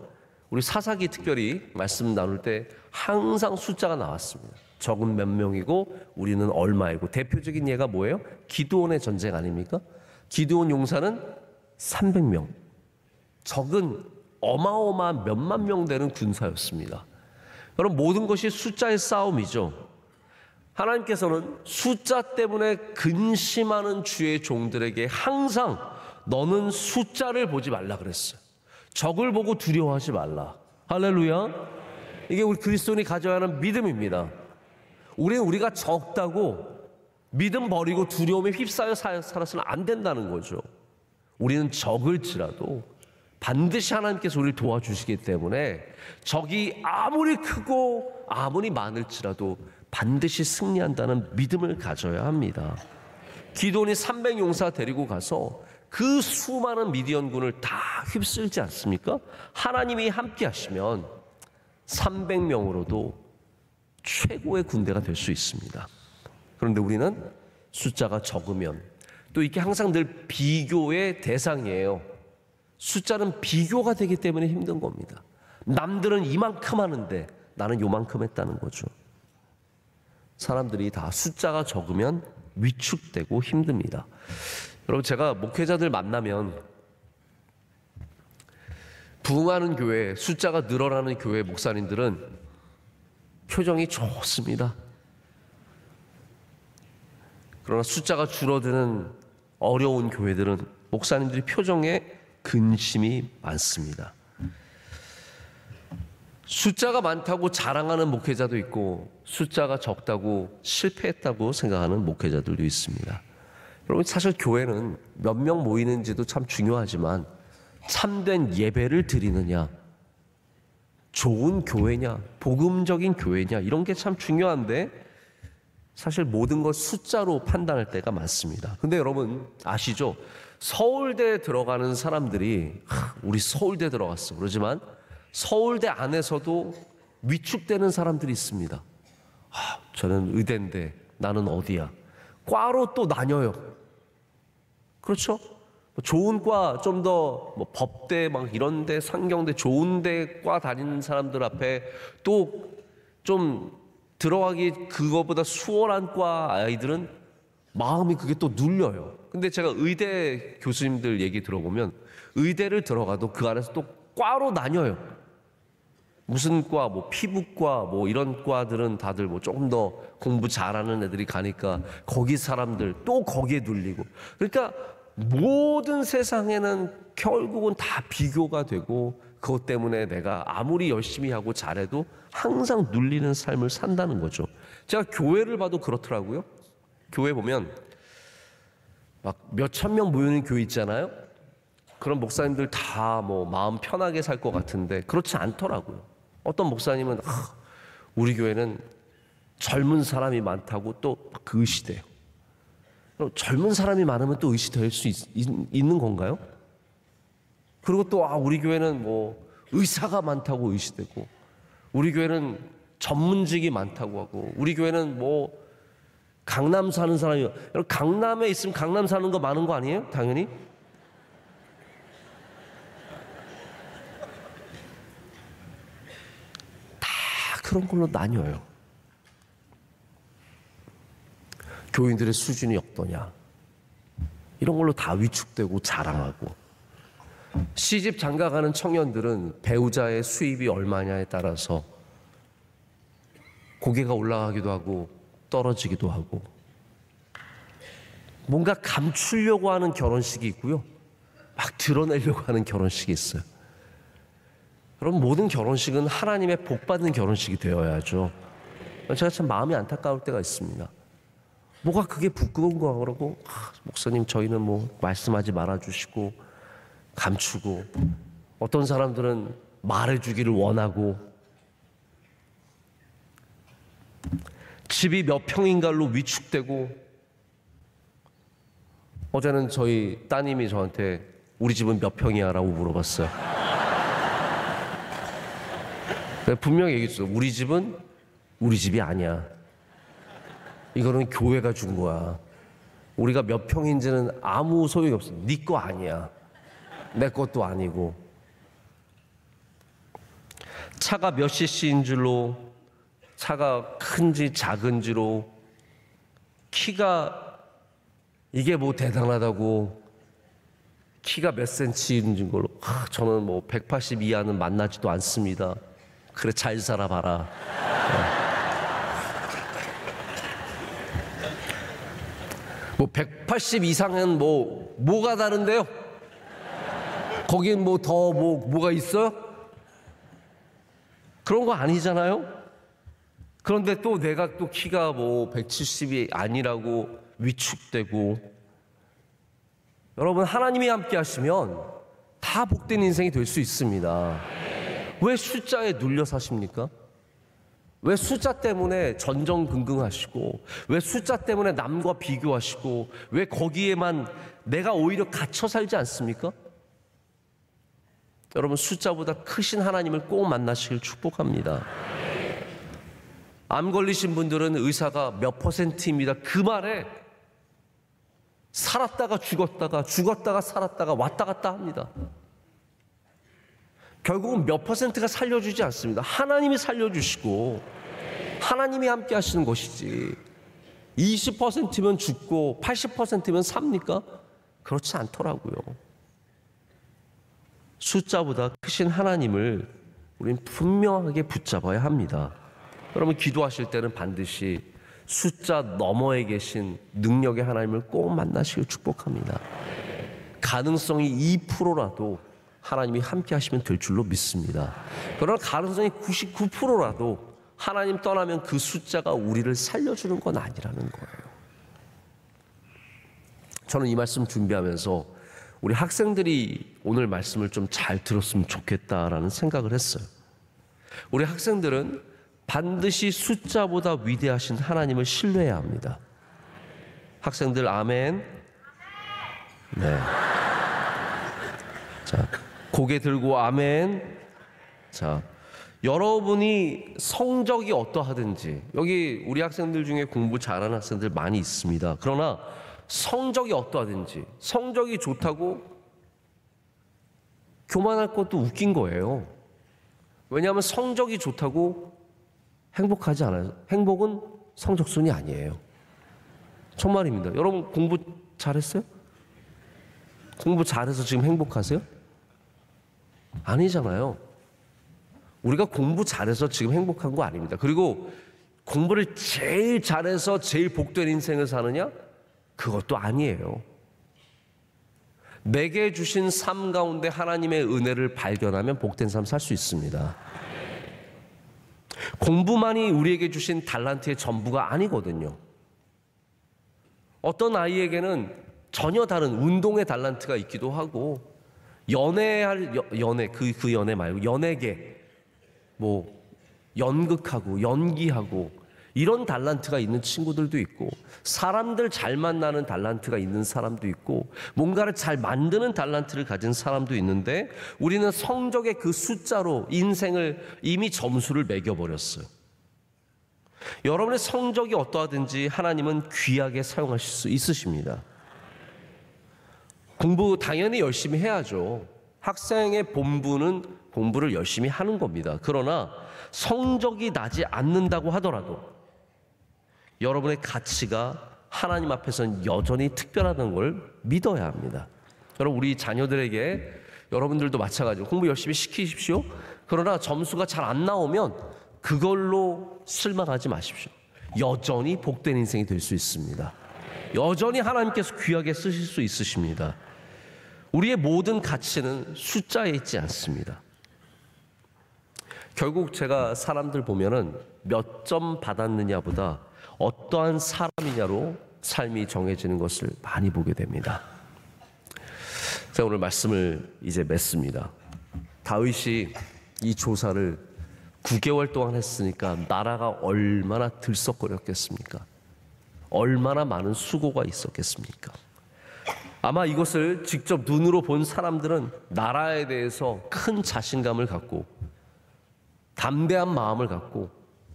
우리 사사기 특별히 말씀 나눌 때 항상 숫자가 나왔습니다. 적은 몇 명이고 우리는 얼마이고. 대표적인 예가 뭐예요? 기드온의 전쟁 아닙니까? 기드온 용사는 300명, 적은 어마어마한 몇만 명 되는 군사였습니다. 여러분, 모든 것이 숫자의 싸움이죠. 하나님께서는 숫자 때문에 근심하는 주의 종들에게 항상 너는 숫자를 보지 말라 그랬어요. 적을 보고 두려워하지 말라. 할렐루야. 이게 우리 그리스도인이 가져야 하는 믿음입니다. 우리가 적다고 믿음 버리고 두려움에 휩싸여 살아서는 안 된다는 거죠. 우리는 적을지라도 반드시 하나님께서 우리를 도와주시기 때문에 적이 아무리 크고 아무리 많을지라도 반드시 승리한다는 믿음을 가져야 합니다. 기드온이 300용사 데리고 가서 그 수많은 미디언군을 다 휩쓸지 않습니까? 하나님이 함께 하시면 300명으로도 최고의 군대가 될 수 있습니다. 그런데 우리는 숫자가 적으면 또 이게 항상 늘 비교의 대상이에요. 숫자는 비교가 되기 때문에 힘든 겁니다. 남들은 이만큼 하는데 나는 요만큼 했다는 거죠. 사람들이 다 숫자가 적으면 위축되고 힘듭니다. 여러분, 제가 목회자들 만나면 부흥하는 교회, 숫자가 늘어나는 교회 목사님들은 표정이 좋습니다. 그러나 숫자가 줄어드는 어려운 교회들은 목사님들이 표정에 근심이 많습니다. 숫자가 많다고 자랑하는 목회자도 있고 숫자가 적다고 실패했다고 생각하는 목회자들도 있습니다. 여러분, 사실 교회는 몇 명 모이는지도 참 중요하지만 참된 예배를 드리느냐, 좋은 교회냐, 복음적인 교회냐, 이런 게 참 중요한데 사실 모든 걸 숫자로 판단할 때가 많습니다. 근데 여러분 아시죠? 서울대에 들어가는 사람들이 우리 서울대 들어갔어 그러지만 서울대 안에서도 위축되는 사람들이 있습니다. 저는 의대인데 나는 어디야? 과로 또 나뉘어요. 그렇죠? 좋은 과, 좀 더 법대 막 이런데 상경대 좋은데 과 다니는 사람들 앞에 또 좀 들어가기 그거보다 수월한 과 아이들은 마음이 그게 또 눌려요. 근데 제가 의대 교수님들 얘기 들어보면 의대를 들어가도 그 안에서 또 과로 나뉘어요. 무슨 과, 피부과, 이런 과들은 다들 조금 더 공부 잘하는 애들이 가니까 거기 사람들 또 거기에 눌리고. 그러니까 모든 세상에는 결국은 다 비교가 되고 그것 때문에 내가 아무리 열심히 하고 잘해도 항상 눌리는 삶을 산다는 거죠. 제가 교회를 봐도 그렇더라고요. 교회 보면 막 몇천 명 모이는 교회 있잖아요. 그런 목사님들 다 마음 편하게 살 것 같은데 그렇지 않더라고요. 어떤 목사님은 우리 교회는 젊은 사람이 많다고 또 그 의시돼요. 젊은 사람이 많으면 또 의시될 수 있는 건가요? 그리고 또 우리 교회는 의사가 많다고 의시되고 우리 교회는 전문직이 많다고 하고 우리 교회는 강남 사는 사람이 여러분 강남에 있으면 강남 사는 거 많은 거 아니에요? 당연히. 다 그런 걸로 나뉘어요. 교인들의 수준이 어떠냐 이런 걸로 다 위축되고 자랑하고 시집 장가가는 청년들은 배우자의 수입이 얼마냐에 따라서 고개가 올라가기도 하고 떨어지기도 하고 뭔가 감추려고 하는 결혼식이 있고요. 막 드러내려고 하는 결혼식이 있어요. 그럼 모든 결혼식은 하나님의 복받는 결혼식이 되어야죠. 제가 참 마음이 안타까울 때가 있습니다. 뭐가 그게 부끄러운 거야 그러고 목사님 저희는 말씀하지 말아주시고 감추고 어떤 사람들은 말해주기를 원하고 집이 몇 평인가로 위축되고 어제는 저희 따님이 저한테 우리 집은 몇 평이야 라고 물어봤어요. 분명히 얘기했어요. 우리 집은 우리 집이 아니야. 이거는 교회가 준 거야. 우리가 몇 평인지는 아무 소용이 없어. 네 거 아니야. 내 것도 아니고. 차가 몇 cc인 줄로 차가 큰지 작은지로 키가 이게 대단하다고 키가 몇 센치인 걸로 저는 180 이하는 만나지도 않습니다. 그래 잘 살아봐라. 180 이상은 뭐가 다른데요? 거긴 뭐가 있어요? 그런 거 아니잖아요? 그런데 또 내가 또 키가 170이 아니라고 위축되고 여러분 하나님이 함께 하시면 다 복된 인생이 될 수 있습니다. 왜 숫자에 눌려 사십니까? 왜 숫자 때문에 전전긍긍하시고 왜 숫자 때문에 남과 비교하시고 왜 거기에만 내가 오히려 갇혀 살지 않습니까? 여러분 숫자보다 크신 하나님을 꼭 만나시길 축복합니다. 암 걸리신 분들은 의사가 몇 %입니다. 그 말에 살았다가 죽었다가 살았다가 왔다 갔다 합니다. 결국은 몇 %가 살려주지 않습니다. 하나님이 살려주시고 하나님이 함께 하시는 것이지 20%면 죽고 80%면 삽니까? 그렇지 않더라고요. 숫자보다 크신 하나님을 우리는 분명하게 붙잡아야 합니다. 여러분 기도하실 때는 반드시 숫자 너머에 계신 능력의 하나님을 꼭 만나시길 축복합니다. 가능성이 2%라도 하나님이 함께 하시면 될 줄로 믿습니다. 그러나 가능성이 99%라도 하나님 떠나면 그 숫자가 우리를 살려주는 건 아니라는 거예요. 저는 이 말씀 준비하면서 우리 학생들이 오늘 말씀을 좀 잘 들었으면 좋겠다라는 생각을 했어요. 우리 학생들은 반드시 숫자보다 위대하신 하나님을 신뢰해야 합니다. 학생들 아멘. 네. 자, 고개 들고 아멘. 자, 여러분이 성적이 어떠하든지, 여기 우리 학생들 중에 공부 잘하는 학생들 많이 있습니다. 그러나 성적이 어떠하든지, 성적이 좋다고 교만할 것도 웃긴 거예요. 왜냐하면 성적이 좋다고 행복하지 않아요. 행복은 성적순이 아니에요. 정말입니다. 여러분 공부 잘했어요? 공부 잘해서 지금 행복하세요? 아니잖아요. 우리가 공부 잘해서 지금 행복한 거 아닙니다. 그리고 공부를 제일 잘해서 제일 복된 인생을 사느냐? 그것도 아니에요. 내게 주신 삶 가운데 하나님의 은혜를 발견하면 복된 삶 살 수 있습니다. 공부만이 우리에게 주신 달란트의 전부가 아니거든요. 어떤 아이에게는 전혀 다른 운동의 달란트가 있기도 하고, 연애 그 연애 말고 연예계, 뭐 연극하고 연기하고 이런 달란트가 있는 친구들도 있고, 사람들 잘 만나는 달란트가 있는 사람도 있고, 뭔가를 잘 만드는 달란트를 가진 사람도 있는데, 우리는 성적의 그 숫자로 인생을 이미 점수를 매겨버렸어요. 여러분의 성적이 어떠하든지 하나님은 귀하게 사용하실 수 있으십니다. 공부 당연히 열심히 해야죠. 학생의 본분은 공부를 열심히 하는 겁니다. 그러나 성적이 나지 않는다고 하더라도 여러분의 가치가 하나님 앞에서는 여전히 특별하다는 걸 믿어야 합니다. 여러분, 우리 자녀들에게, 여러분들도 마찬가지로 공부 열심히 시키십시오. 그러나 점수가 잘 안 나오면 그걸로 실망하지 마십시오. 여전히 복된 인생이 될 수 있습니다. 여전히 하나님께서 귀하게 쓰실 수 있으십니다. 우리의 모든 가치는 숫자에 있지 않습니다. 결국 제가 사람들 보면은 몇 점 받았느냐보다 어떠한 사람이냐로 삶이 정해지는 것을 많이 보게 됩니다. 제가 오늘 말씀을 이제 맺습니다. 다윗이 이 조사를 9개월 동안 했으니까 나라가 얼마나 들썩거렸겠습니까? 얼마나 많은 수고가 있었겠습니까? 아마 이것을 직접 눈으로 본 사람들은 나라에 대해서 큰 자신감을 갖고 담대한 마음을 갖고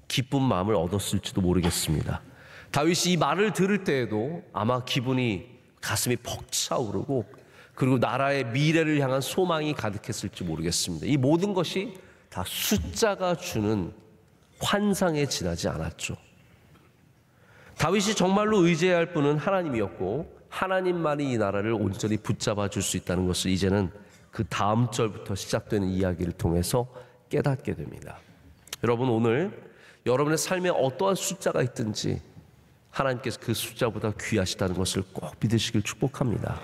기쁜 마음을 얻었을지도 모르겠습니다. 다윗이 이 말을 들을 때에도 아마 기분이, 가슴이 벅차오르고, 그리고 나라의 미래를 향한 소망이 가득했을지 모르겠습니다. 이 모든 것이 다 숫자가 주는 환상에 지나지 않았죠. 다윗이 정말로 의지해야 할 분은 하나님이었고, 하나님만이 이 나라를 온전히 붙잡아 줄 수 있다는 것을 이제는 그 다음 절부터 시작되는 이야기를 통해서 깨닫게 됩니다. 여러분, 오늘 여러분의 삶에 어떠한 숫자가 있든지 하나님께서 그 숫자보다 귀하시다는 것을 꼭 믿으시길 축복합니다.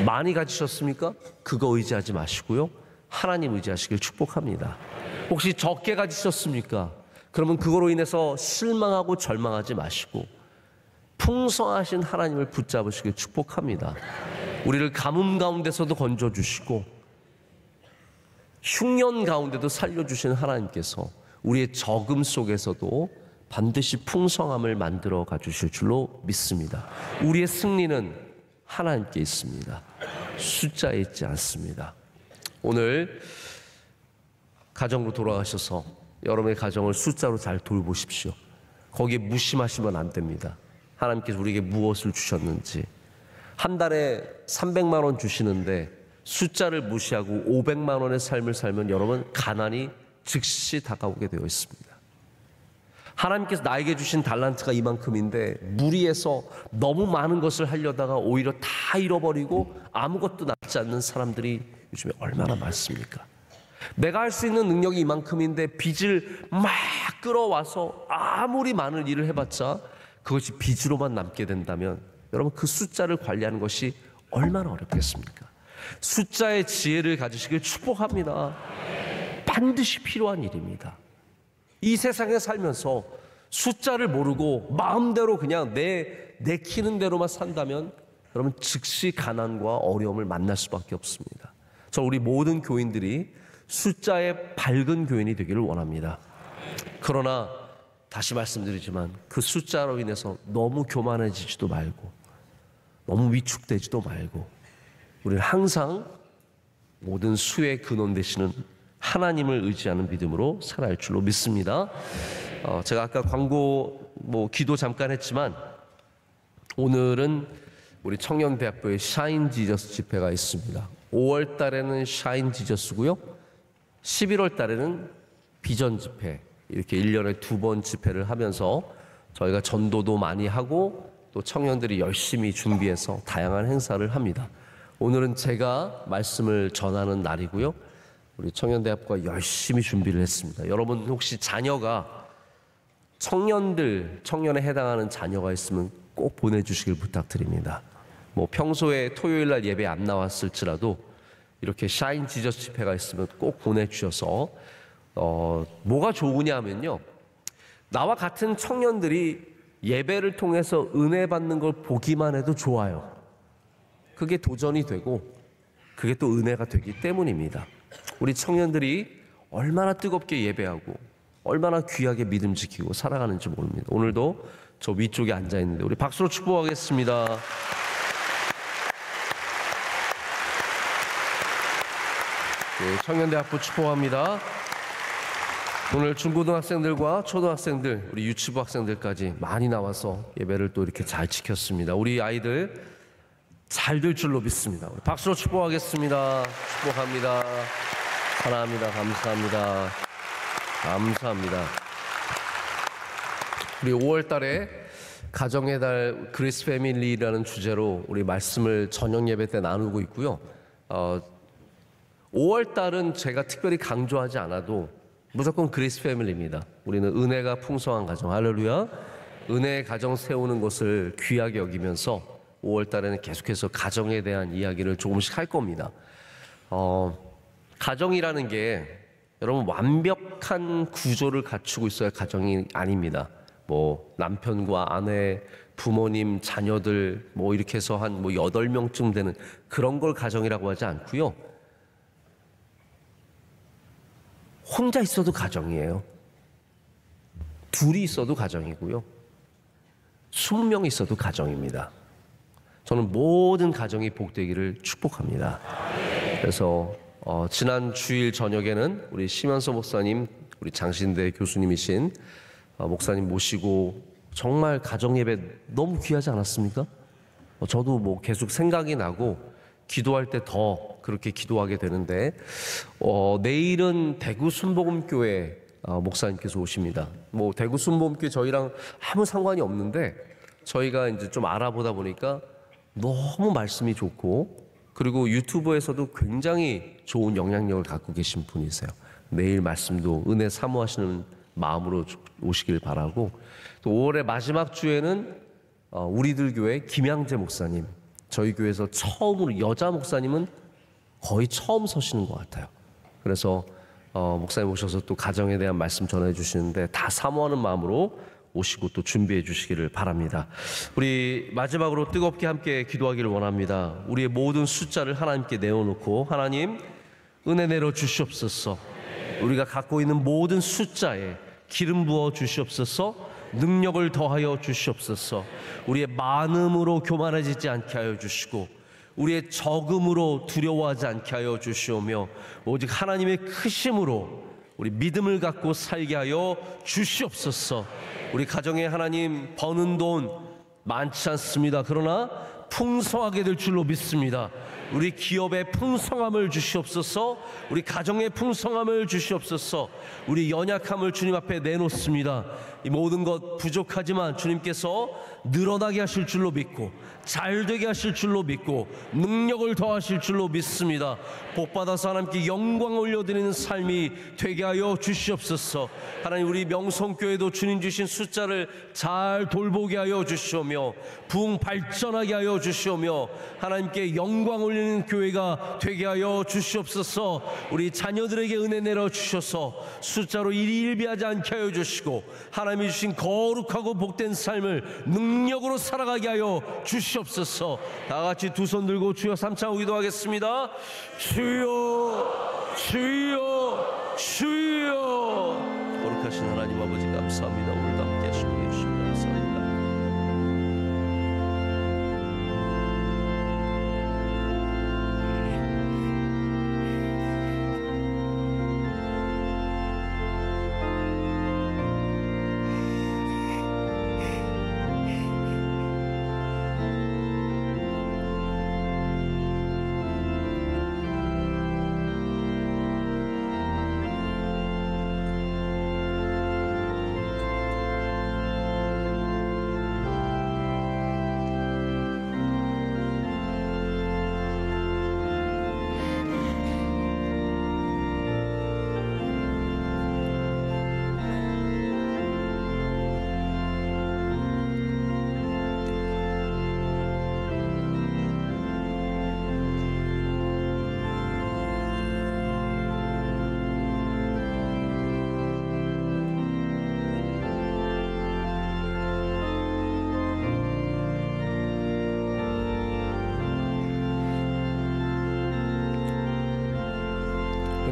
많이 가지셨습니까? 그거 의지하지 마시고요, 하나님 의지하시길 축복합니다. 혹시 적게 가지셨습니까? 그러면 그거로 인해서 실망하고 절망하지 마시고 풍성하신 하나님을 붙잡으시길 축복합니다. 우리를 가뭄 가운데서도 건져주시고 흉년 가운데도 살려주신 하나님께서 우리의 적음 속에서도 반드시 풍성함을 만들어 가주실 줄로 믿습니다. 우리의 승리는 하나님께 있습니다. 숫자에 있지 않습니다. 오늘 가정으로 돌아가셔서 여러분의 가정을 숫자로 잘 돌보십시오. 거기에 무심하시면 안 됩니다. 하나님께서 우리에게 무엇을 주셨는지, 한 달에 300만 원 주시는데 숫자를 무시하고 500만 원의 삶을 살면 여러분 가난이 즉시 다가오게 되어 있습니다. 하나님께서 나에게 주신 달란트가 이만큼인데 무리해서 너무 많은 것을 하려다가 오히려 다 잃어버리고 아무것도 남지 않는 사람들이 요즘에 얼마나 많습니까? 내가 할 수 있는 능력이 이만큼인데 빚을 막 끌어와서 아무리 많은 일을 해봤자 그것이 빚으로만 남게 된다면 여러분, 그 숫자를 관리하는 것이 얼마나 어렵겠습니까? 숫자의 지혜를 가지시길 축복합니다. 반드시 필요한 일입니다. 이 세상에 살면서 숫자를 모르고 마음대로 그냥 내키는 대로만 산다면 여러분 즉시 가난과 어려움을 만날 수밖에 없습니다. 저 우리 모든 교인들이 숫자의 밝은 교인이 되기를 원합니다. 그러나 다시 말씀드리지만 그 숫자로 인해서 너무 교만해지지도 말고 너무 위축되지도 말고 우리는 항상 모든 수의 근원 되시는 하나님을 의지하는 믿음으로 살아야 할 줄로 믿습니다. 제가 아까 광고 기도 잠깐 했지만 오늘은 우리 청년대학교에 샤인 지저스 집회가 있습니다. 5월 달에는 샤인 지저스고요. 11월 달에는 비전 집회, 이렇게 1년에 2번 집회를 하면서 저희가 전도도 많이 하고 또 청년들이 열심히 준비해서 다양한 행사를 합니다. 오늘은 제가 말씀을 전하는 날이고요. 우리 청년대학교가 열심히 준비를 했습니다. 여러분 혹시 자녀가 청년에 해당하는 자녀가 있으면 꼭 보내주시길 부탁드립니다. 평소에 토요일 날 예배 안 나왔을지라도 이렇게 샤인 지저스 집회가 있으면 꼭 보내주셔서 뭐가 좋으냐 하면요, 나와 같은 청년들이 예배를 통해서 은혜 받는 걸 보기만 해도 좋아요. 그게 도전이 되고 그게 또 은혜가 되기 때문입니다. 우리 청년들이 얼마나 뜨겁게 예배하고 얼마나 귀하게 믿음 지키고 살아가는지 모릅니다. 오늘도 저 위쪽에 앉아 있는데 우리 박수로 축복하겠습니다. 네, 청년대학부 축복합니다. 오늘 중고등학생들과 초등학생들, 우리 유치부 학생들까지 많이 나와서 예배를 또 이렇게 잘 지켰습니다. 우리 아이들 잘 될 줄로 믿습니다. 우리 박수로 축복하겠습니다. 축복합니다. 사랑합니다. 감사합니다. 감사합니다. 우리 5월 달에 가정의 달 그리스 패밀리라는 주제로 우리 말씀을 저녁 예배 때 나누고 있고요. 5월 달은 제가 특별히 강조하지 않아도 무조건 그리스 패밀리입니다. 우리는 은혜가 풍성한 가정, 할렐루야. 은혜의 가정 세우는 것을 귀하게 여기면서 5월 달에는 계속해서 가정에 대한 이야기를 조금씩 할 겁니다. 가정이라는 게 여러분 완벽한 구조를 갖추고 있어야 가정이 아닙니다. 남편과 아내, 부모님, 자녀들 이렇게 해서 한 8명쯤 되는 그런 걸 가정이라고 하지 않고요. 혼자 있어도 가정이에요. 둘이 있어도 가정이고요. 20명이 있어도 가정입니다. 저는 모든 가정이 복되기를 축복합니다. 그래서 지난 주일 저녁에는 우리 심현서 목사님, 우리 장신대 교수님이신 목사님 모시고 정말 가정예배 너무 귀하지 않았습니까? 저도 계속 생각이 나고 기도할 때 더 그렇게 기도하게 되는데 내일은 대구 순복음교회 목사님께서 오십니다. 대구 순복음교회 저희랑 아무 상관이 없는데 저희가 이제 좀 알아보다 보니까 너무 말씀이 좋고 그리고 유튜브에서도 굉장히 좋은 영향력을 갖고 계신 분이세요. 내일 말씀도 은혜 사모하시는 마음으로 오시길 바라고, 또 5월의 마지막 주에는 우리들 교회 김양재 목사님, 저희 교회에서 처음으로 여자 목사님은 거의 처음 서시는 것 같아요. 그래서 목사님 오셔서 또 가정에 대한 말씀 전해 주시는데 다 사모하는 마음으로 오시고 또 준비해 주시기를 바랍니다. 우리 마지막으로 뜨겁게 함께 기도하기를 원합니다. 우리의 모든 숫자를 하나님께 내어놓고, 하나님 은혜 내려 주시옵소서. 우리가 갖고 있는 모든 숫자에 기름 부어 주시옵소서. 능력을 더하여 주시옵소서. 우리의 많음으로 교만해지지 않게 하여 주시고 우리의 적음으로 두려워하지 않게 하여 주시오며 오직 하나님의 크심으로 우리 믿음을 갖고 살게 하여 주시옵소서. 우리 가정에 하나님 버는 돈 많지 않습니다. 그러나 풍성하게 될 줄로 믿습니다. 우리 기업에 풍성함을 주시옵소서. 우리 가정에 풍성함을 주시옵소서. 우리 연약함을 주님 앞에 내놓습니다. 이 모든 것 부족하지만 주님께서 늘어나게 하실 줄로 믿고 잘되게 하실 줄로 믿고 능력을 더하실 줄로 믿습니다. 복받아서 하나님께 영광 올려드리는 삶이 되게 하여 주시옵소서. 하나님 우리 명성교회도 주님 주신 숫자를 잘 돌보게 하여 주시오며 부흥 발전하게 하여 주시오며 하나님께 영광 올리는 교회가 되게 하여 주시옵소서. 우리 자녀들에게 은혜 내려 주셔서 숫자로 일희일비하지 않게 하여 주시고 하나님이 주신 거룩하고 복된 삶을 능력으로 살아가게 하여 주시옵소서. 다같이 두 손 들고 주여 삼창하고 기도하겠습니다. 주여 주여 주여. 거룩하신 하나님 아버지 감사합니다. 오늘도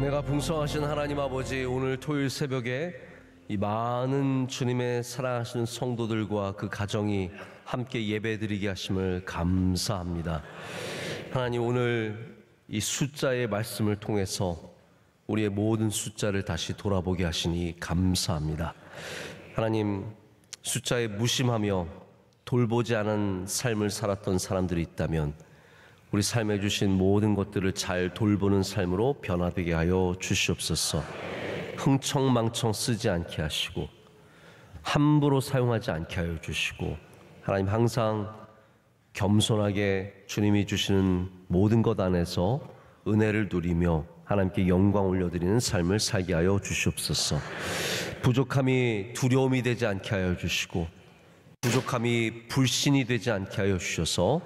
은혜가 풍성하신 하나님 아버지, 오늘 토요일 새벽에 이 많은 주님의 사랑하시는 성도들과 그 가정이 함께 예배드리게 하심을 감사합니다. 하나님, 오늘 이 숫자의 말씀을 통해서 우리의 모든 숫자를 다시 돌아보게 하시니 감사합니다. 하나님, 숫자에 무심하며 돌보지 않은 삶을 살았던 사람들이 있다면 우리 삶에 주신 모든 것들을 잘 돌보는 삶으로 변화되게 하여 주시옵소서. 흥청망청 쓰지 않게 하시고 함부로 사용하지 않게 하여 주시고, 하나님 항상 겸손하게 주님이 주시는 모든 것 안에서 은혜를 누리며 하나님께 영광 올려드리는 삶을 살게 하여 주시옵소서. 부족함이 두려움이 되지 않게 하여 주시고 부족함이 불신이 되지 않게 하여 주셔서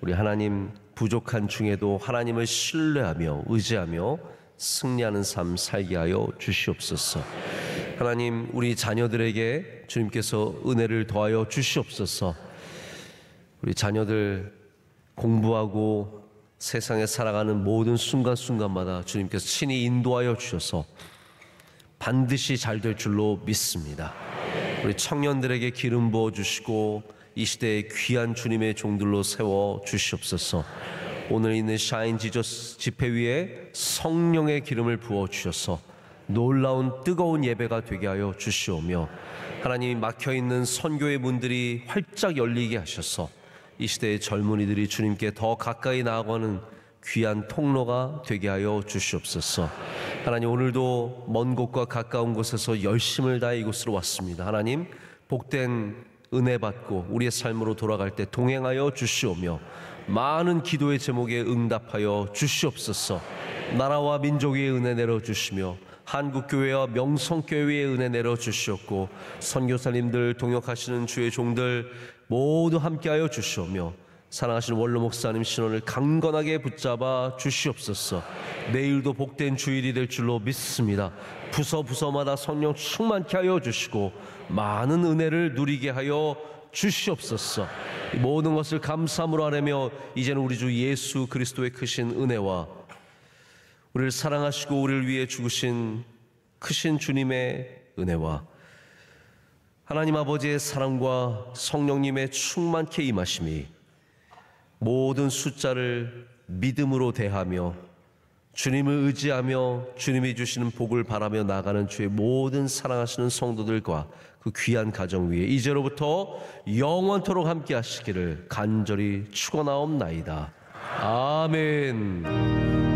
우리 하나님 부족한 중에도 하나님을 신뢰하며 의지하며 승리하는 삶 살게 하여 주시옵소서. 하나님, 우리 자녀들에게 주님께서 은혜를 더하여 주시옵소서. 우리 자녀들 공부하고 세상에 살아가는 모든 순간순간마다 주님께서 친히 인도하여 주셔서 반드시 잘 될 줄로 믿습니다. 우리 청년들에게 기름 부어 주시고 이 시대에 귀한 주님의 종들로 세워 주시옵소서. 오늘 있는 샤인 지저스 집회 위에 성령의 기름을 부어 주셔서 놀라운 뜨거운 예배가 되게 하여 주시오며, 하나님이 막혀있는 선교의 문들이 활짝 열리게 하셔서 이 시대의 젊은이들이 주님께 더 가까이 나아가는 귀한 통로가 되게 하여 주시옵소서. 하나님, 오늘도 먼 곳과 가까운 곳에서 열심을 다해 이곳으로 왔습니다. 하나님, 복된 은혜 받고 우리의 삶으로 돌아갈 때 동행하여 주시오며 많은 기도의 제목에 응답하여 주시옵소서. 나라와 민족 위에 은혜 내려주시며 한국교회와 명성교회에 은혜 내려주시옵고, 선교사님들 동역하시는 주의 종들 모두 함께하여 주시오며 사랑하시는 원로 목사님 신원을 강건하게 붙잡아 주시옵소서. 내일도 복된 주일이 될 줄로 믿습니다. 부서부서마다 성령 충만케 하여 주시고 많은 은혜를 누리게 하여 주시옵소서. 모든 것을 감사함으로 아뢰며 이제는 우리 주 예수 그리스도의 크신 은혜와 우리를 사랑하시고 우리를 위해 죽으신 크신 주님의 은혜와 하나님 아버지의 사랑과 성령님의 충만케 임하심이 모든 숫자를 믿음으로 대하며 주님을 의지하며 주님이 주시는 복을 바라며 나가는 주의 모든 사랑하시는 성도들과 그 귀한 가정 위에 이제로부터 영원토록 함께 하시기를 간절히 축원하옵나이다. 아멘.